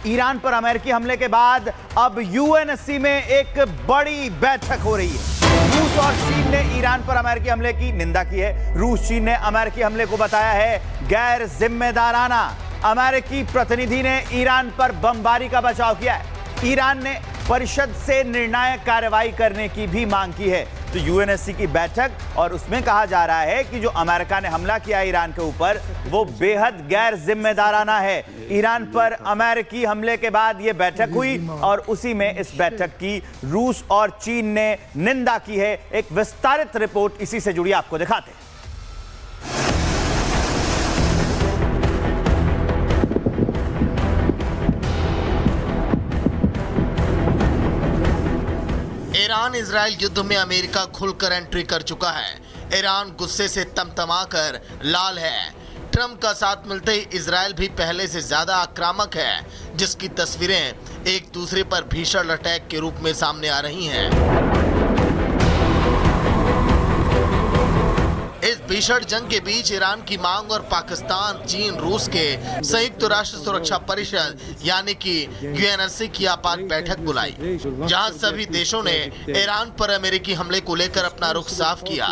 Iran पर अमेरिकी हमले के बाद अब यूएनएससी में एक बड़ी बैठक हो रही है। रूस और चीन ने ईरान पर अमेरिकी हमले की निंदा की है। रूस चीन ने अमेरिकी हमले को बताया है गैर जिम्मेदाराना। अमेरिकी प्रतिनिधि ने ईरान पर बमबारी का बचाव किया है। ईरान ने परिषद से निर्णायक कार्रवाई करने की भी मांग की है। तो यूएनएससी की बैठक, और उसमें कहा जा रहा है कि जो अमेरिका ने हमला किया ईरान के ऊपर वो बेहद गैर जिम्मेदाराना है। ईरान पर अमेरिकी हमले के बाद यह बैठक हुई और उसी में इस बैठक की रूस और चीन ने निंदा की है। एक विस्तारित रिपोर्ट इसी से जुड़ी आपको दिखाते हैं। ईरान इजराइल युद्ध में अमेरिका खुलकर एंट्री कर चुका है। ईरान गुस्से से तमतमाकर लाल है। ट्रंप का साथ मिलते ही इजराइल भी पहले से ज्यादा आक्रामक है, जिसकी तस्वीरें एक दूसरे पर भीषण अटैक के रूप में सामने आ रही हैं। इस भीषण जंग के बीच ईरान की मांग और पाकिस्तान, चीन, रूस के संयुक्त राष्ट्र सुरक्षा परिषद यानी कि यूएनएससी की आपात बैठक बुलाई, जहां सभी देशों ने ईरान पर अमेरिकी हमले को लेकर अपना रुख साफ किया।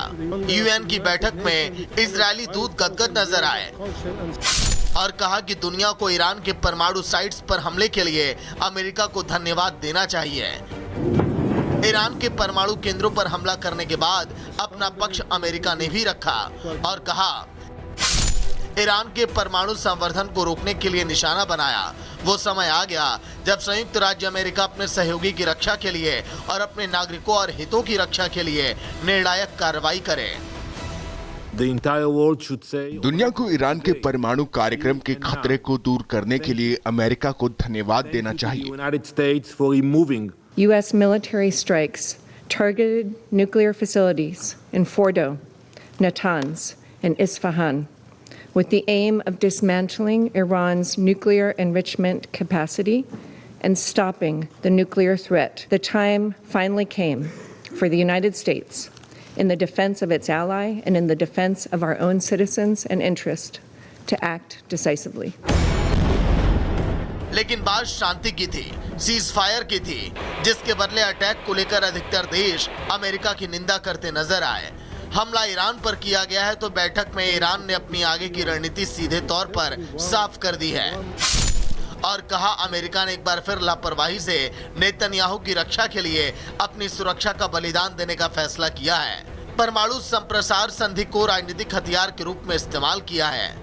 यूएन की बैठक में इजरायली दूत गदगद नजर आए और कहा कि दुनिया को ईरान के परमाणु साइट्स पर हमले के लिए अमेरिका को धन्यवाद देना चाहिए। ईरान के परमाणु केंद्रों पर हमला करने के बाद अपना पक्ष अमेरिका ने भी रखा और कहा ईरान के परमाणु संवर्धन को रोकने के लिए निशाना बनाया। वो समय आ गया जब संयुक्त राज्य अमेरिका अपने सहयोगी की रक्षा के लिए और अपने नागरिकों और हितों की रक्षा के लिए निर्णायक कार्रवाई करे। दुनिया को ईरान के परमाणु कार्यक्रम के खतरे को दूर करने के लिए अमेरिका को धन्यवाद देना चाहिए। U.S. military strikes targeted nuclear facilities in Fordo, Natanz, and Isfahan with the aim of dismantling Iran's nuclear enrichment capacity and stopping the nuclear threat. The time finally came for the United States, in the defense of its ally and in the defense of our own citizens and interest, to act decisively. लेकिन बात शांति की थी, cease fire की थी, जिसके बदले attack को लेकर अधिकतर देश अमेरिका की निंदा करते नजर आए। हमला ईरान पर किया गया है तो बैठक में ईरान ने अपनी आगे की रणनीति सीधे तौर पर साफ कर दी है और कहा अमेरिका ने एक बार फिर लापरवाही से नेतन्याहू की रक्षा के लिए अपनी सुरक्षा का बलिदान देने का फैसला किया है। परमाणु संप्रसार संधि को राजनीतिक हथियार के रूप में इस्तेमाल किया है।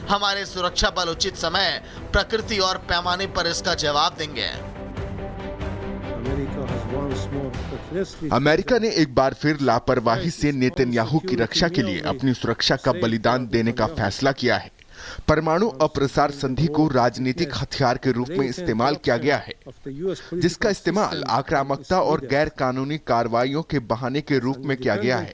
हमारे सुरक्षा बल उचित समय, प्रकृति और पैमाने पर इसका जवाब देंगे। अमेरिका ने एक बार फिर लापरवाही से नेतन्याहू की रक्षा के लिए अपनी सुरक्षा का बलिदान देने का फैसला किया है। परमाणु अप्रसार संधि को राजनीतिक हथियार के रूप में इस्तेमाल किया गया है, जिसका इस्तेमाल आक्रामकता और गैर कानूनी कार्रवाइयों के बहाने के रूप में किया गया है।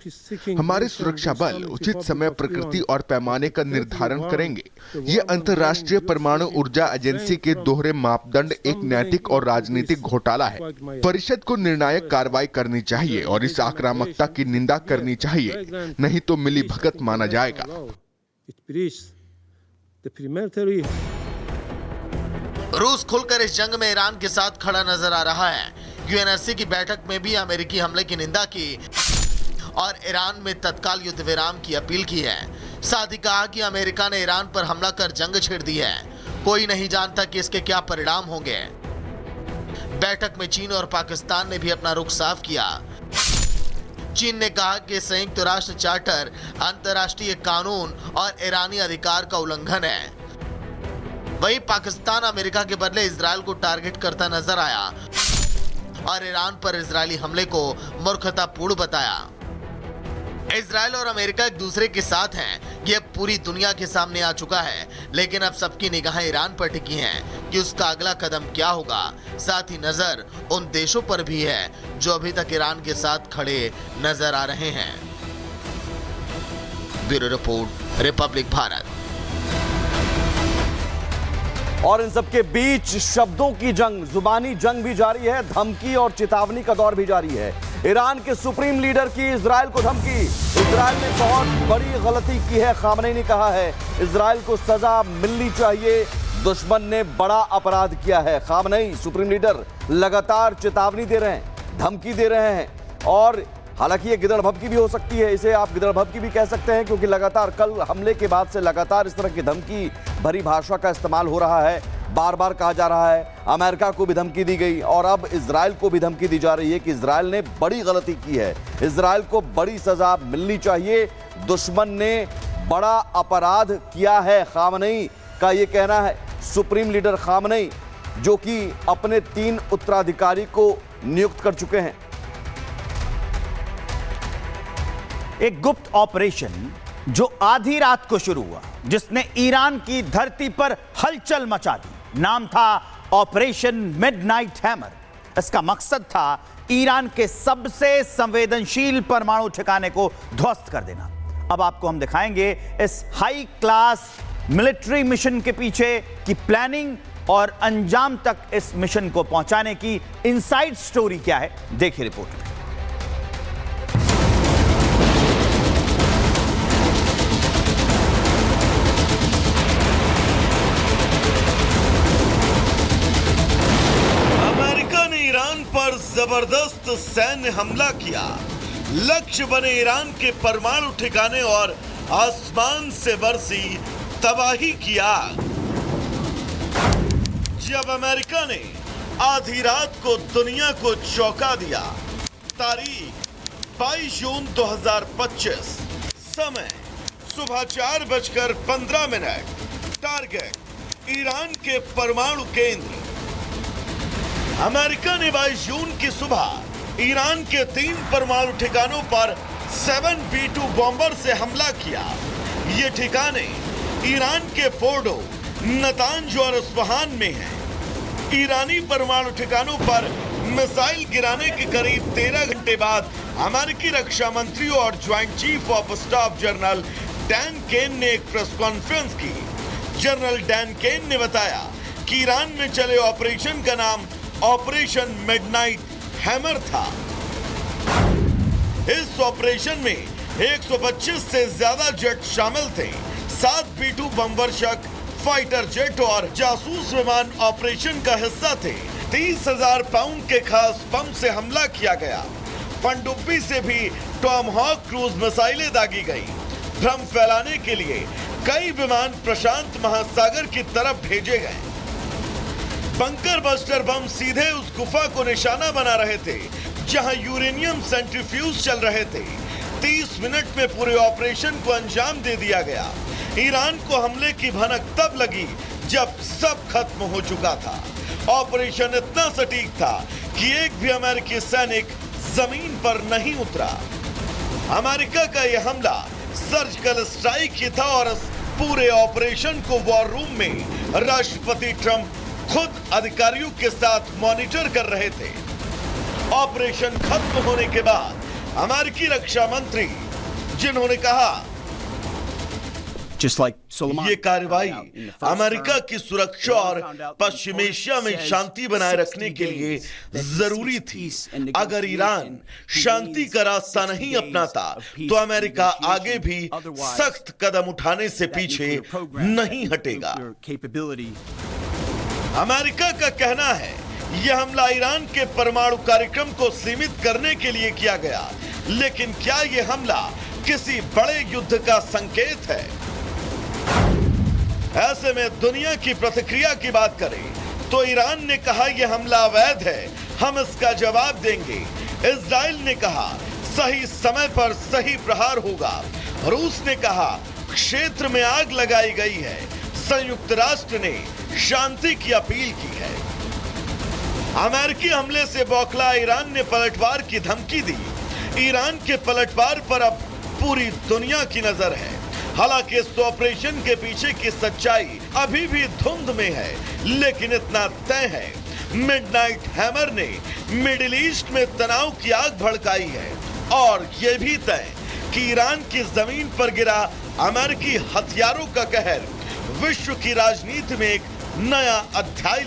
हमारे सुरक्षा बल उचित समय, प्रकृति और पैमाने का निर्धारण करेंगे। ये अंतर्राष्ट्रीय परमाणु ऊर्जा एजेंसी के दोहरे मापदंड एक नैतिक और राजनीतिक घोटाला है। परिषद को निर्णायक कार्रवाई करनी चाहिए और इस आक्रामकता की निंदा करनी चाहिए, नहीं तो मिलीभगत माना जाएगा। रूस खुलकर इस जंग में ईरान के साथ खड़ा नजर आ रहा है। यूएनएससी की बैठक में भी अमेरिकी हमले की निंदा की और ईरान में तत्काल युद्ध विराम की अपील की है। साथ ही कहा कि अमेरिका ने ईरान पर हमला कर जंग छेड़ दी है। कोई नहीं जानता कि इसके क्या परिणाम होंगे। बैठक में चीन और पाकिस्तान ने भी अपना रुख साफ किया। चीन ने कहा कि संयुक्त राष्ट्र चार्टर अंतर्राष्ट्रीय कानून और ईरानी अधिकार का उल्लंघन है। वहीं पाकिस्तान अमेरिका के बदले इजराइल को टारगेट करता नजर आया और ईरान पर इजरायली हमले को मूर्खतापूर्ण बताया। इजराइल और अमेरिका एक दूसरे के साथ हैं, यह पूरी दुनिया के सामने आ चुका है, लेकिन अब सबकी निगाहें ईरान पर टिकी हैं कि उसका अगला कदम क्या होगा। साथ ही नजर उन देशों पर भी है जो अभी तक ईरान के साथ खड़े नजर आ रहे हैं। Bureau report, Republic Bharat. और इन सबके बीच शब्दों की जंग, जुबानी जंग भी जारी है। धमकी और चेतावनी का दौर भी जारी है। ईरान के सुप्रीम लीडर की इजराइल को धमकी। इजराइल ने बहुत बड़ी गलती की है, खामनेई ने कहा है इजराइल को सजा मिलनी चाहिए। दुश्मन ने बड़ा अपराध किया है। खामनेई सुप्रीम लीडर लगातार चेतावनी दे रहे हैं, धमकी दे रहे हैं, और हालांकि ये गिदड़भबकी भी हो सकती है, इसे आप गिदड़भबकी भी कह सकते हैं, क्योंकि लगातार कल हमले के बाद से लगातार इस तरह की धमकी भरी भाषा का इस्तेमाल हो रहा है। बार बार कहा जा रहा है, अमेरिका को भी धमकी दी गई और अब इजराइल को भी धमकी दी जा रही है कि इजराइल ने बड़ी गलती की है, इजराइल को बड़ी सजा मिलनी चाहिए, दुश्मन ने बड़ा अपराध किया है। खामनेई का ये कहना है, सुप्रीम लीडर खामनेई, जो कि अपने 3 उत्तराधिकारी को नियुक्त कर चुके हैं। एक गुप्त ऑपरेशन जो आधी रात को शुरू हुआ, जिसने ईरान की धरती पर हलचल मचा दी, नाम था ऑपरेशन मिडनाइट हैमर। इसका मकसद था ईरान के सबसे संवेदनशील परमाणु ठिकाने को ध्वस्त कर देना। अब आपको हम दिखाएंगे इस हाई क्लास मिलिट्री मिशन के पीछे की प्लानिंग और अंजाम तक इस मिशन को पहुंचाने की इनसाइड स्टोरी क्या है, देखिए रिपोर्ट में। ईरान पर जबरदस्त सैन्य हमला किया, लक्ष्य बने ईरान के परमाणु ठिकाने और आसमान से बरसी तबाही की आग। जब अमेरिका ने आधी रात को दुनिया को चौंका दिया, तारीख 22 जून 2025, समय सुबह 4:15, टारगेट ईरान के परमाणु केंद्र। अमेरिका ने 22 जून की सुबह ईरान के 3 परमाणु ठिकानों पर 7B2 बॉम्बर से हमला किया। ये ठिकाने ईरान के फोर्डो, नतांज और इस्फहान में हैं। ईरानी परमाणु ठिकानों पर मिसाइल गिराने के करीब 13 घंटे बाद अमेरिकी रक्षा मंत्री और joint chief of staff general Dan Caine ने एक प्रेस कॉन्फ्रेंस की। जनरल डैन केन ने बताया कि ईरान में चले ऑपरेशन का नाम ऑपरेशन मिडनाइट हैमर था। इस ऑपरेशन में 125 से ज्यादा जेट शामिल थे। 7B2 बमवर्षक, फाइटर जेट और जासूस विमान ऑपरेशन का हिस्सा थे। 30,000 पाउंड के खास बम से हमला किया गया। पनडुब्बी से भी टॉमहॉक क्रूज मिसाइलें दागी गई। भ्रम फैलाने के लिए कई विमान प्रशांत महासागर की तरफ भेजे गए। बंकर बस्टर बम सीधे उस गुफा को निशाना बना रहे थे जहां यूरेनियम सेंट्रीफ्यूज चल रहे थे। 30 मिनट में पूरे ऑपरेशन को अंजाम दे दिया गया। ईरान को हमले की भनक तब लगी जब सब खत्म हो चुका था। ऑपरेशन इतना सटीक था कि एक भी अमेरिकी सैनिक जमीन पर नहीं उतरा। अमेरिका का यह हमला सर्जिकल स्ट्राइक ही था और इस पूरे ऑपरेशन को वॉर रूम में राष्ट्रपति ट्रंप खुद अधिकारियों के साथ मॉनिटर कर रहे थे। ऑपरेशन खत्म होने के बाद अमेरिकी रक्षा मंत्री, जिन्होंने कहा ये कार्रवाई अमेरिका की सुरक्षा और पश्चिम एशिया में शांति बनाए रखने के लिए जरूरी थी। अगर ईरान शांति का रास्ता नहीं अपनाता तो अमेरिका आगे भी सख्त कदम उठाने से पीछे नहीं हटेगा। अमेरिका का कहना है यह हमला ईरान के परमाणु कार्यक्रम को सीमित करने के लिए किया गया, लेकिन क्या यह हमला किसी बड़े युद्ध का संकेत है? ऐसे में दुनिया की प्रतिक्रिया की बात करें तो ईरान ने कहा यह हमला अवैध है, हम इसका जवाब देंगे। इजराइल ने कहा सही समय पर सही प्रहार होगा। रूस ने कहा क्षेत्र में आग लगाई गई है। संयुक्त राष्ट्र ने शांति की अपील की है। अमेरिकी हमले से बौखला ईरान ने पलटवार की धमकी दी। ईरान के पलटवार पर अब पूरी दुनिया की नजर है। हालांकि इस ऑपरेशन के पीछे की सच्चाई अभी भी धुंध में है, लेकिन इतना तय है, मिडनाइट हैमर ने मिडिल ईस्ट में तनाव की आग भड़काई है। और यह भी तय कि ईरान की जमीन पर गिरा अमेरिकी हथियारों का कहर विश्व की राजनीति में एक नया अध्याय